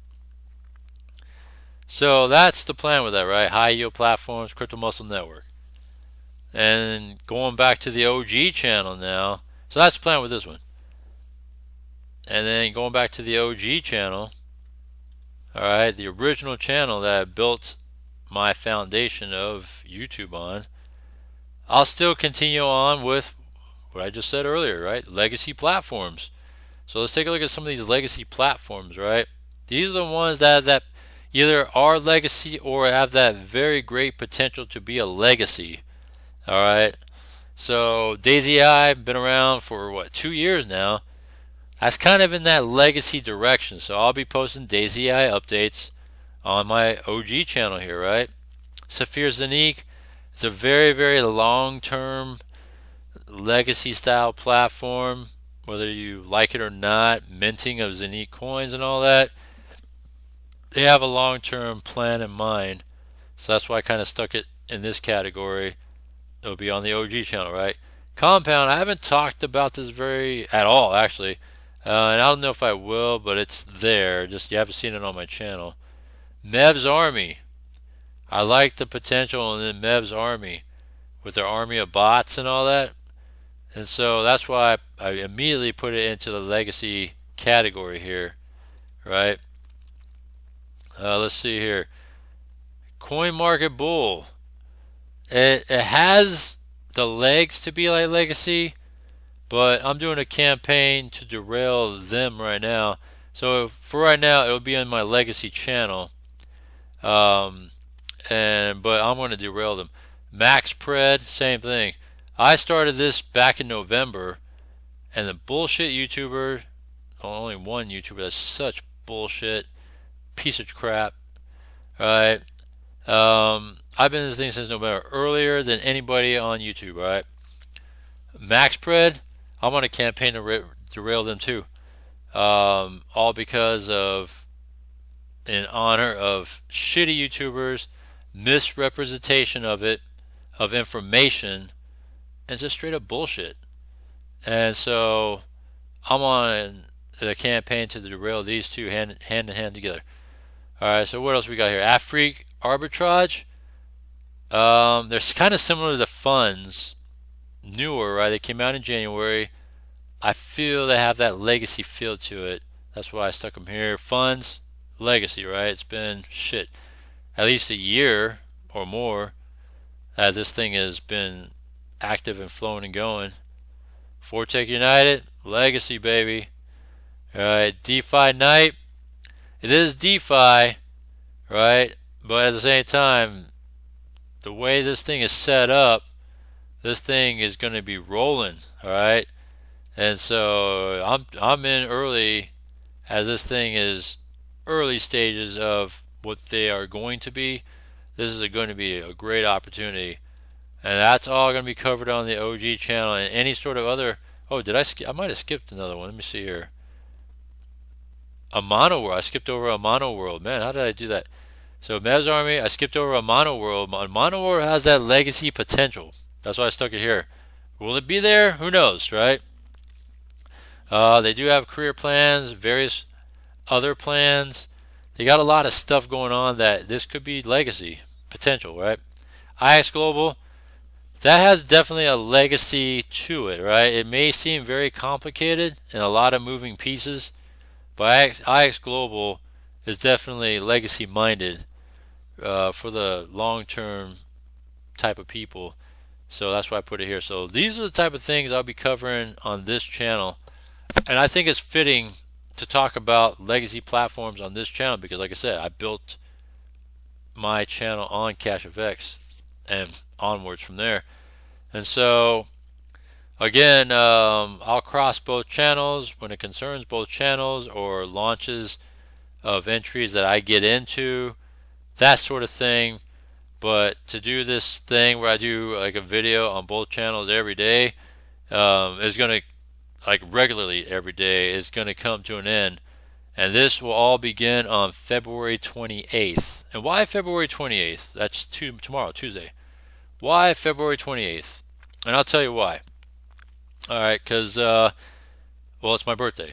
So that's the plan with that, right? High yield platforms, Crypto Muscle Network. And going back to the OG channel now. So that's the plan with this one. And then going back to the OG channel. Alright, the original channel that I built my foundation of YouTube on. I'll still continue on with what I just said earlier, right? Legacy platforms. So let's take a look at some of these legacy platforms, right? These are the ones that either are legacy or have that very great potential to be a legacy. Alright, so DayZI been around for 2 years now. That's kind of in that legacy direction. So I'll be posting DayZI updates on my OG channel here, right? SAFIR Zeniq, it's a very, very long-term legacy style platform, whether you like it or not, minting of Zeniq coins and all that. They have a long-term plan in mind. So that's why I kind of stuck it in this category. It'll be on the OG channel, right? Compound, I haven't talked about this at all, actually. And I don't know if I will, but it's there. Just you haven't seen it on my channel. Mev's Army. I like the potential in Mev's Army with their army of bots and all that. And so that's why I immediately put it into the legacy category here, right? Let's see here. CoinMarketBull. It has the legs to be like legacy, but I'm doing a campaign to derail them right now. So for right now, it'll be on my legacy channel. But I'm going to derail them. Maxpread, same thing. I started this back in November, and the bullshit YouTuber, only one YouTuber that's such bullshit, piece of crap, right? I've been in this thing since November, earlier than anybody on YouTube, right? Maxpread, I'm on a campaign to derail them too. All because of, in honor of shitty YouTubers, misrepresentation of it, of information, and just straight up bullshit. And so I'm on the campaign to derail these two hand in hand together. All right, so what else we got here? Afriq Arbitrage. They're kind of similar to the Fundsz, newer, right? They came out in January. I feel they have that legacy feel to it. That's why I stuck them here. Fundsz, legacy, right? It's been shit, at least a year or more as this thing has been active and flowing and going. Vortic United, legacy, baby. All right, DFIKNGT. It is DeFi, right? But at the same time, the way this thing is set up, this thing is going to be rolling, all right? And so I'm in early, as this thing is early stages of what they are going to be. This is going to be a great opportunity, and that's all going to be covered on the OG channel and any sort of other. Oh, did I might have skipped another one. Let me see here. Amano World. I skipped over Amano World. Man, how did I do that? So Mavs Army, I skipped over Amano World. Amano World has that legacy potential. That's why I stuck it here. Will it be there? Who knows, right? They do have career plans, various other plans. They got a lot of stuff going on that this could be legacy potential, right? IPS Global, that has definitely a legacy to it, right? It may seem very complicated and a lot of moving pieces, but IPS Global is definitely legacy minded for the long term type of people. So that's why I put it here. So these are the type of things I'll be covering on this channel. And I think it's fitting to talk about legacy platforms on this channel because, like I said, I built my channel on CashFX and onwards from there. And so, again, I'll cross both channels when it concerns both channels or launches of entries that I get into, that sort of thing. But to do this thing where I do like a video on both channels every day is going to, like regularly every day, is going to come to an end. And this will all begin on February 28th. And why February 28th? That's tomorrow, Tuesday. Why February 28th? And I'll tell you why. All right, because well, it's my birthday.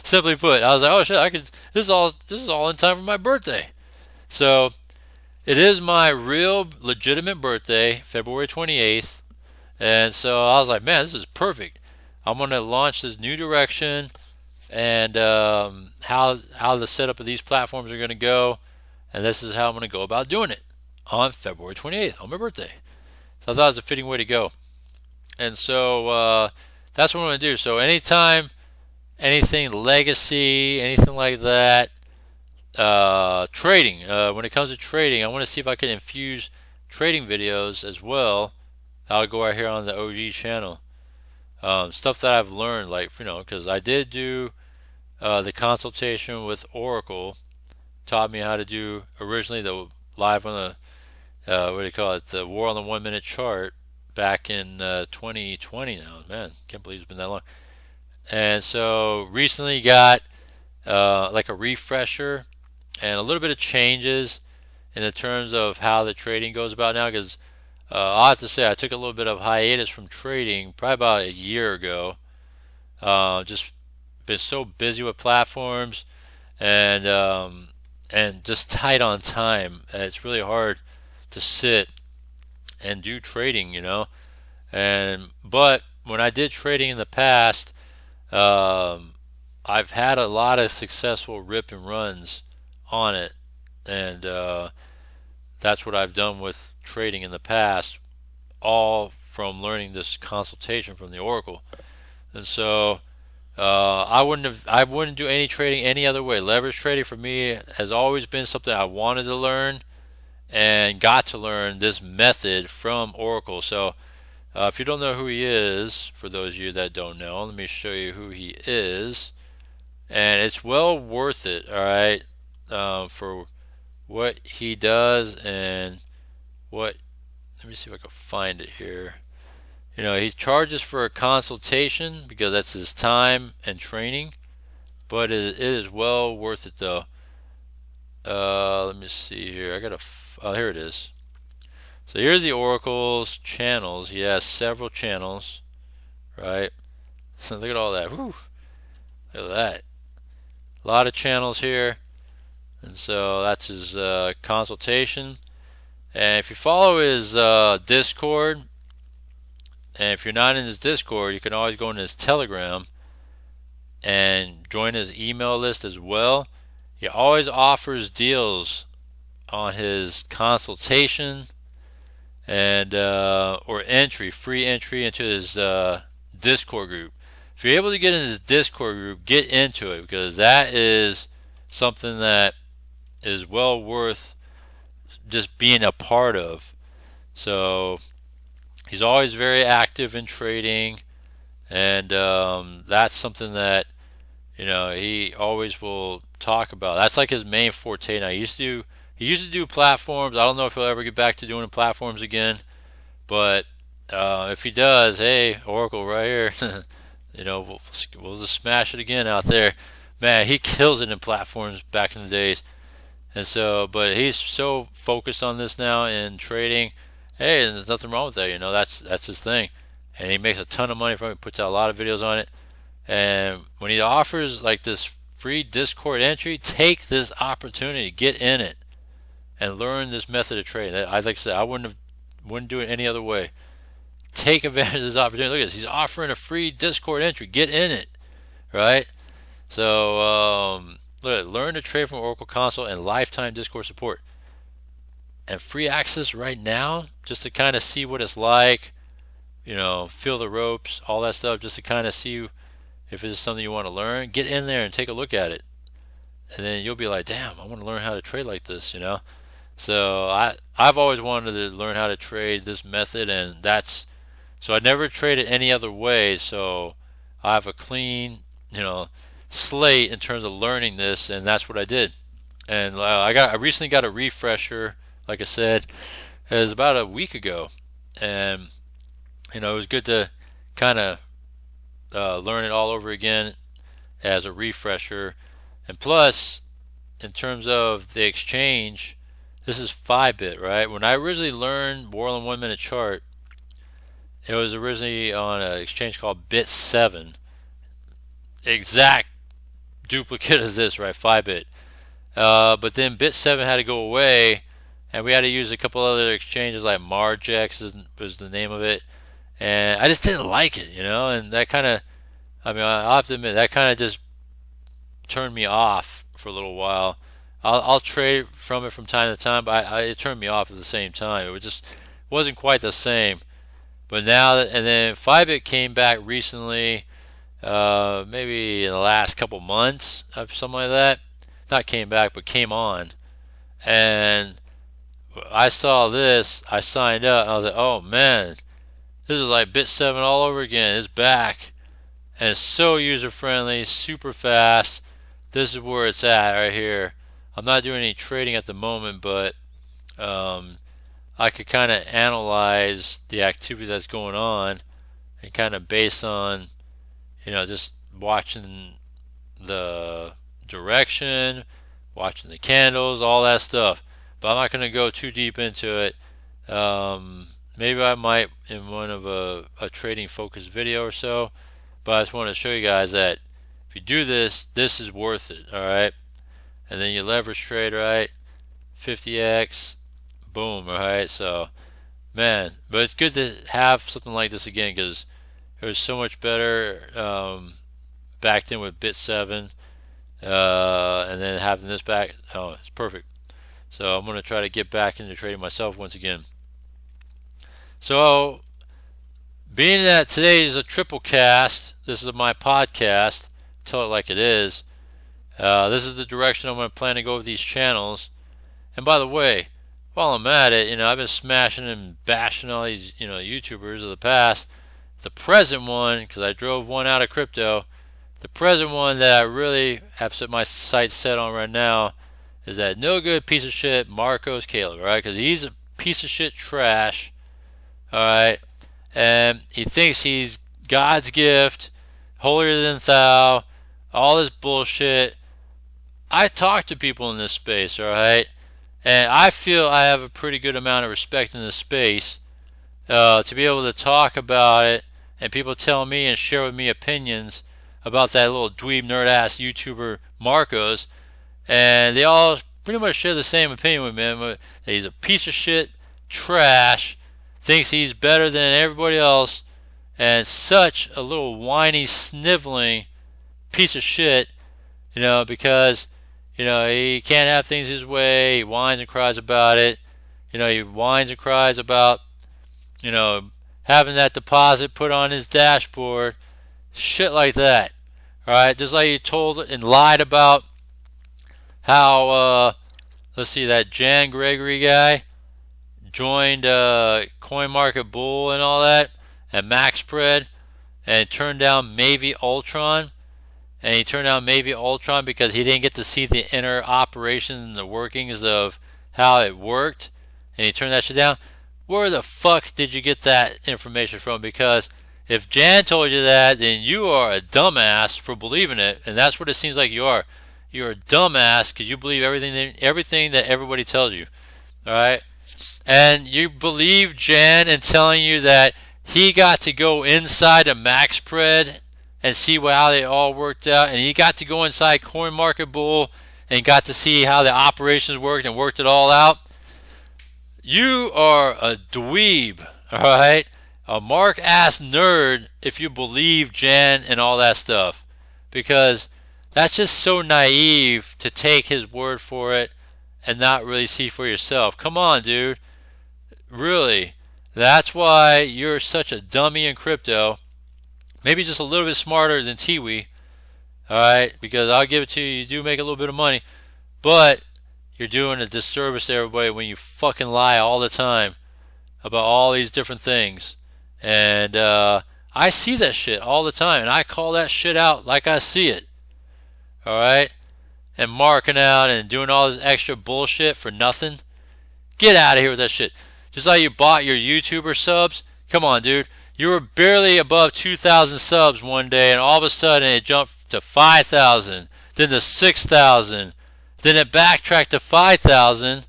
Simply put, I was like, oh shit, I could. This is all in time for my birthday. So it is my real legitimate birthday, February 28th. And so I was like, man, this is perfect. I'm going to launch this new direction and how the setup of these platforms are going to go. And this is how I'm going to go about doing it on February 28th, on my birthday. So I thought it was a fitting way to go. And so that's what I'm going to do. So anytime, anything legacy, anything like that, trading, when it comes to trading, I want to see if I can infuse trading videos as well. I'll go right here on the OG channel. Stuff that I've learned, like, because I did do the consultation with Oracle, taught me how to do originally the live on the what do you call it, the War on the 1 Minute chart back in 2020 now. Man, can't believe it's been that long. And so recently got like a refresher and a little bit of changes in the terms of how the trading goes about now, because I'll have to say I took a little bit of hiatus from trading probably about a year ago. Just been so busy with platforms and just tight on time. It's really hard to sit and do trading, but when I did trading in the past, I've had a lot of successful rip and runs on it, and that's what I've done with trading in the past, all from learning this consultation from the Oracle. And so I wouldn't do any trading any other way. Leverage trading for me has always been something I wanted to learn and got to learn this method from Oracle. So if you don't know who he is, for those of you that don't know, let me show you who he is. And it's well worth it, all right, for what he does and what, let me see if I can find it here. You know, he charges for a consultation because that's his time and training, but it is well worth it though. Let me see here. Oh, here it is. So here's the Oracle's channels. He has several channels, right? So look at all that. Whew. Look at that. A lot of channels here. And so that's his consultation. And if you follow his Discord, and if you're not in his Discord, you can always go in his Telegram and join his email list as well. He always offers deals on his consultation and or free entry into his Discord group. If you're able to get in his Discord group, get into it because that is something that is well worth just being a part of. So he's always very active in trading, and that's something that he always will talk about. That's like his main forte now. He used to do platforms. I don't know if he'll ever get back to doing platforms again, but if he does, hey, Oracle right here, we'll just smash it again out there. Man, he kills it in platforms back in the days. And so, but he's so focused on this now in trading. Hey, and there's nothing wrong with that. That's his thing, and he makes a ton of money from it. Puts out a lot of videos on it. And when he offers like this free Discord entry, take this opportunity, get in it, and learn this method of trading. Like I said, I wouldn't do it any other way. Take advantage of this opportunity. Look at this. He's offering a free Discord entry. Get in it, right? So learn to trade from Oracle Console and lifetime Discord support. And free access right now, just to kind of see what it's like, feel the ropes, all that stuff, just to kind of see if it's something you want to learn. Get in there and take a look at it. And then you'll be like, damn, I want to learn how to trade like this, So I've always wanted to learn how to trade this method, and so I never traded any other way. So I have a clean, slate in terms of learning this, and that's what I did. And I recently got a refresher, like I said, it was about a week ago, and it was good to kind of learn it all over again as a refresher. And plus, in terms of the exchange, this is 5-bit, right? When I originally learned World in 1 Minute Chart, it was originally on an exchange called Bit7, exact duplicate of this, right? 5-bit. But then Bit7 had to go away, and we had to use a couple other exchanges like Margex was the name of it, and I just didn't like it, and that kind of, I'll have to admit, that kind of just turned me off for a little while. I'll trade from it from time to time, but it turned me off at the same time. It just wasn't quite the same. But now, and then 5-bit came back recently, maybe in the last couple months, something like that. Not came back, but came on. And I saw this, I signed up, and I was like, oh man, this is like Bit7 all over again. It's back. And it's so user friendly, super fast. This is where it's at right here. I'm not doing any trading at the moment, but I could kind of analyze the activity that's going on and kind of based on, just watching the direction, watching the candles, all that stuff. But I'm not going to go too deep into it. Maybe I might in one of a trading focused video or so. But I just want to show you guys that if you do this, this is worth it, all right? And then you leverage trade, right? 50x, boom, all right? So, man, but it's good to have something like this again because it was so much better back then with Bit7. And then having this back, oh, it's perfect. So I'm going to try to get back into trading myself once again. So, being that today is a triple cast, This is my podcast. Tell it like it is. This is the direction I'm going to plan to go with these channels. And by the way, while I'm at it, I've been smashing and bashing all these, YouTubers of the past. The present one, because I drove one out of crypto, the present one that I really have set my sights set on right now is that no good piece of shit Marcos Caleb, right? Because he's a piece of shit trash, all right? And he thinks he's God's gift, holier than thou, all this bullshit. I talk to people in this space, all right? And I feel I have a pretty good amount of respect in this space to be able to talk about it, and people tell me and share with me opinions about that little dweeb nerd ass YouTuber Marcos, and they all pretty much share the same opinion with me, that he's a piece of shit, trash, thinks he's better than everybody else, and such a little whiny, sniveling piece of shit, because he can't have things his way. He whines and cries about it. He whines and cries about having that deposit put on his dashboard, shit like that. All right, just like he told and lied about how let's see, that Jan Gregory guy joined CoinMarketBull and all that, and Maxpread, and turned down Maybe Ultron. And he turned down Maybe Ultron because he didn't get to see the inner operations and the workings of how it worked, and he turned that shit down. Where the fuck did you get that information from? Because if Jan told you that, then you are a dumbass for believing it, and that's what it seems like you are. You're a dumbass because you believe everything that everybody tells you. All right, and you believe Jan in telling you that he got to go inside of Maxpread and see how they all worked out, and he got to go inside CoinMarketBull and got to see how the operations worked and worked it all out. You are a dweeb, all right? A mark-ass nerd if you believe Jan and all that stuff, because that's just so naive to take his word for it and not really see for yourself. Come on, dude. Really. That's why you're such a dummy in crypto. Maybe just a little bit smarter than Tiwi, alright, because I'll give it to you, you do make a little bit of money, but you're doing a disservice to everybody when you fucking lie all the time about all these different things. And I see that shit all the time, and I call that shit out like I see it, alright, and marking out and doing all this extra bullshit for nothing. Get out of here with that shit. Just like you bought your YouTuber subs, come on, dude. You were barely above 2,000 subs one day, and all of a sudden it jumped to 5,000, then to 6,000, then it backtracked to 5,000,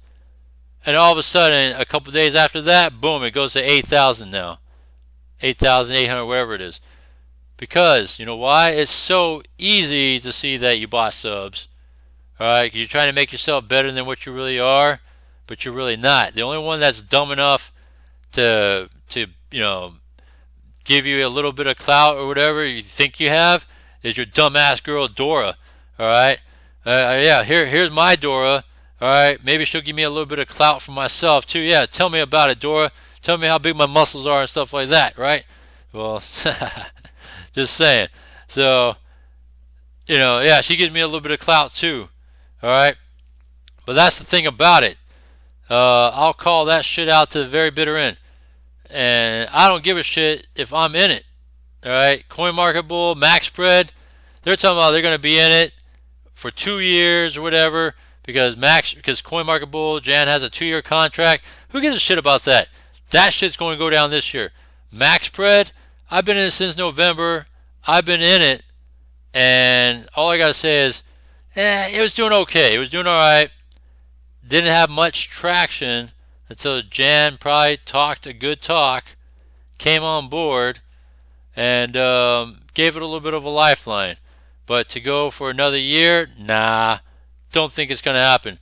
and all of a sudden, a couple days after that, boom, it goes to 8,000 now. 8,800, whatever it is. Because, you know why? It's so easy to see that you bought subs. Alright, you're trying to make yourself better than what you really are, but you're really not. The only one that's dumb enough to give you a little bit of clout or whatever you think you have is your dumbass girl Dora. Alright? Yeah, here's my Dora. Alright? Maybe she'll give me a little bit of clout for myself too. Yeah, tell me about it, Dora. Tell me how big my muscles are and stuff like that, right? Well, just saying. So, yeah, she gives me a little bit of clout too. Alright? But that's the thing about it. I'll call that shit out to the very bitter end. And I don't give a shit if I'm in it. Alright? CoinMarketBull, Maxpread, they're talking about they're going to be in it for 2 years or whatever because CoinMarketBull, Jan has a 2-year contract. Who gives a shit about that? That shit's going to go down this year. Maxpread, I've been in it since November. I've been in it. And all I got to say is, it was doing okay. It was doing alright. Didn't have much traction until Jan probably talked a good talk, came on board, and gave it a little bit of a lifeline. But to go for another year, nah, don't think it's going to happen.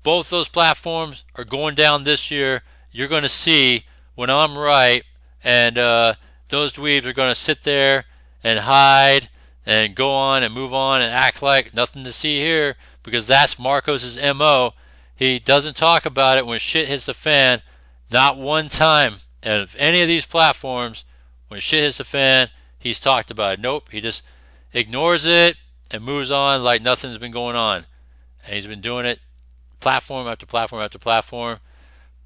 Both those platforms are going down this year. You're going to see when I'm right, and those dweebs are going to sit there and hide and go on and move on and act like nothing to see here, because that's Marcos's MO. He doesn't talk about it when shit hits the fan. Not one time. And if any of these platforms, when shit hits the fan, he's talked about it. Nope, he just ignores it and moves on like nothing's been going on. And he's been doing it platform after platform after platform.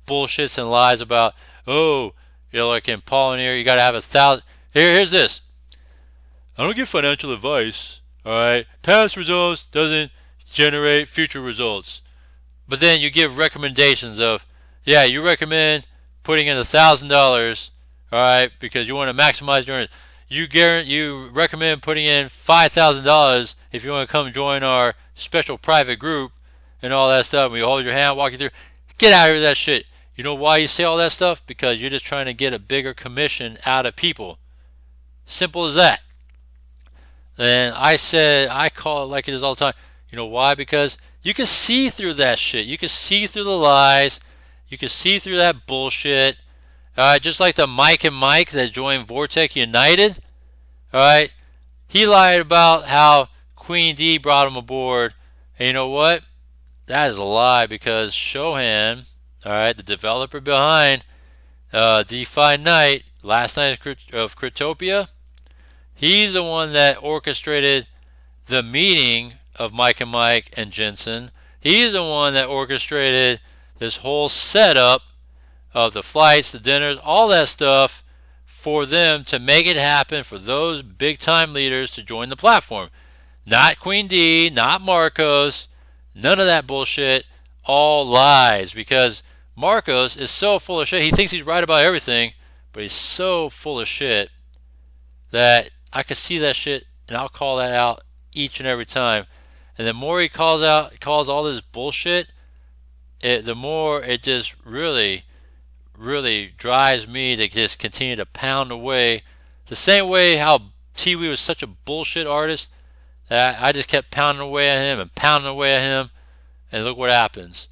Bullshits and lies about, oh, like in Paulinier, you got to have 1,000. Here's this. I don't give financial advice. All right, past results doesn't generate future results. But then you give recommendations of, yeah, you recommend putting in $1,000, all right, because you want to maximize your earnings. You recommend putting in $5,000 if you want to come join our special private group and all that stuff. We hold your hand, walk you through. Get out of here with that shit. You know why you say all that stuff? Because you're just trying to get a bigger commission out of people. Simple as that. And I call it like it is all the time. You know why? Because you can see through that shit. You can see through the lies. You can see through that bullshit. Just like the Mike and Mike that joined Vortic United. Alright? He lied about how Queen D brought him aboard. And you know what? That is a lie, because Shohan, alright, the developer behind DFIKNGT, last night of Cryptopia, he's the one that orchestrated the meeting of Mike and Mike and Jensen. He's the one that orchestrated this whole setup of the flights, the dinners, all that stuff for them to make it happen for those big time leaders to join the platform. Not Queen D, not Marcos, none of that bullshit, all lies, because Marcos is so full of shit. He thinks he's right about everything, but he's so full of shit that I can see that shit, and I'll call that out each and every time. And the more he calls all this bullshit, the more it just really drives me to just continue to pound away. The same way how Tiwi was such a bullshit artist, that I just kept pounding away at him and pounding away at him, and look what happens.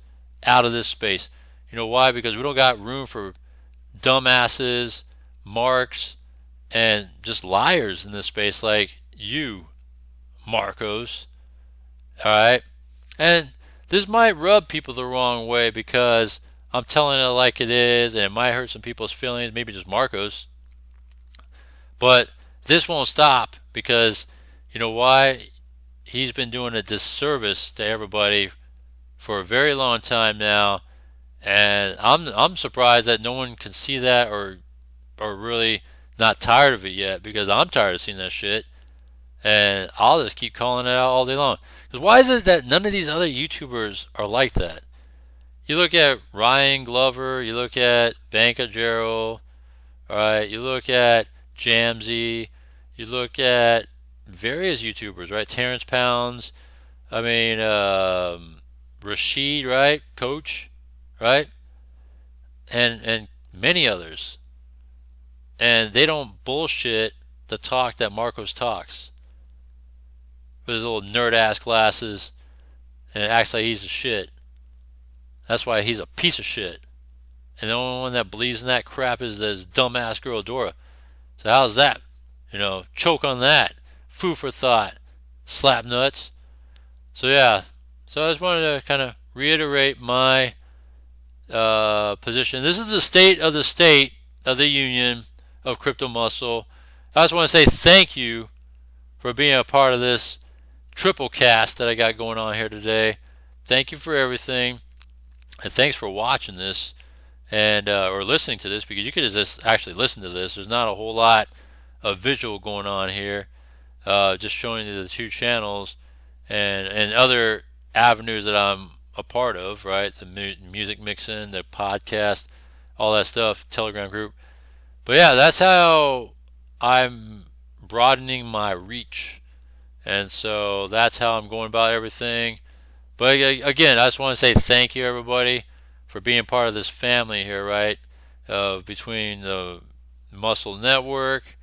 Out of this space. You know why? Because we don't got room for dumbasses, marks, and just liars in this space like you, Marcos. Alright? And this might rub people the wrong way because I'm telling it like it is, and it might hurt some people's feelings, maybe just Marcos. But this won't stop, because you know why? He's been doing a disservice to everybody for a very long time now, and I'm surprised that no one can see that or really not tired of it yet, because I'm tired of seeing that shit, and I'll just keep calling it out all day long. Because why is it that none of these other YouTubers are like that? You look at Ryan Glover, you look at Banka Gerald, alright, you look at Jamsey, you look at various YouTubers, right? Terrence Pounds, I mean, Rashid, right? Coach, right? And many others. And they don't bullshit the talk that Marcos talks. With his little nerd-ass glasses, and it acts like he's a shit. That's why he's a piece of shit. And the only one that believes in that crap is this dumbass girl Dora. So how's that? You know, choke on that. Food for thought. Slap nuts. So yeah. So I just wanted to kind of reiterate my position. This is the state of the union of Crypto Muscle. I just want to say thank you for being a part of this triple cast that I got going on here today. Thank you for everything, and thanks for watching this and or listening to this, because you could just actually listen to this. There's not a whole lot of visual going on here, just showing you the two channels and other avenues that I'm a part of, right? The music mixing, the podcast, all that stuff, Telegram group. But yeah, that's how I'm broadening my reach. And so that's how I'm going about everything. But again, I just want to say thank you, everybody, for being part of this family here, right? Between the Muscle Network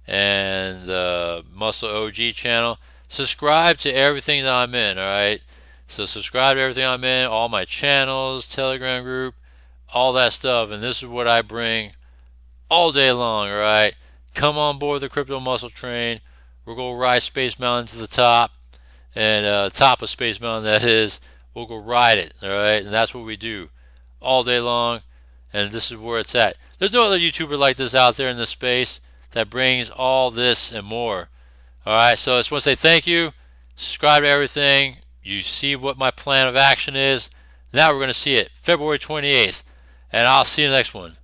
and the Muscle OG channel. Subscribe to everything that I'm in, alright? So subscribe to everything I'm in, all my channels, Telegram group, all that stuff. And this is what I bring all day long, alright? Come on board the Crypto Muscle train. We're going to ride Space Mountain to the top. And top of Space Mountain, that is. We'll go ride it, alright? And that's what we do all day long. And this is where it's at. There's no other YouTuber like this out there in this space. that brings all this and more. Alright, so I just want to say thank you. Subscribe to everything. You see what my plan of action is. Now we're going to see it February 28th. And I'll see you in the next one.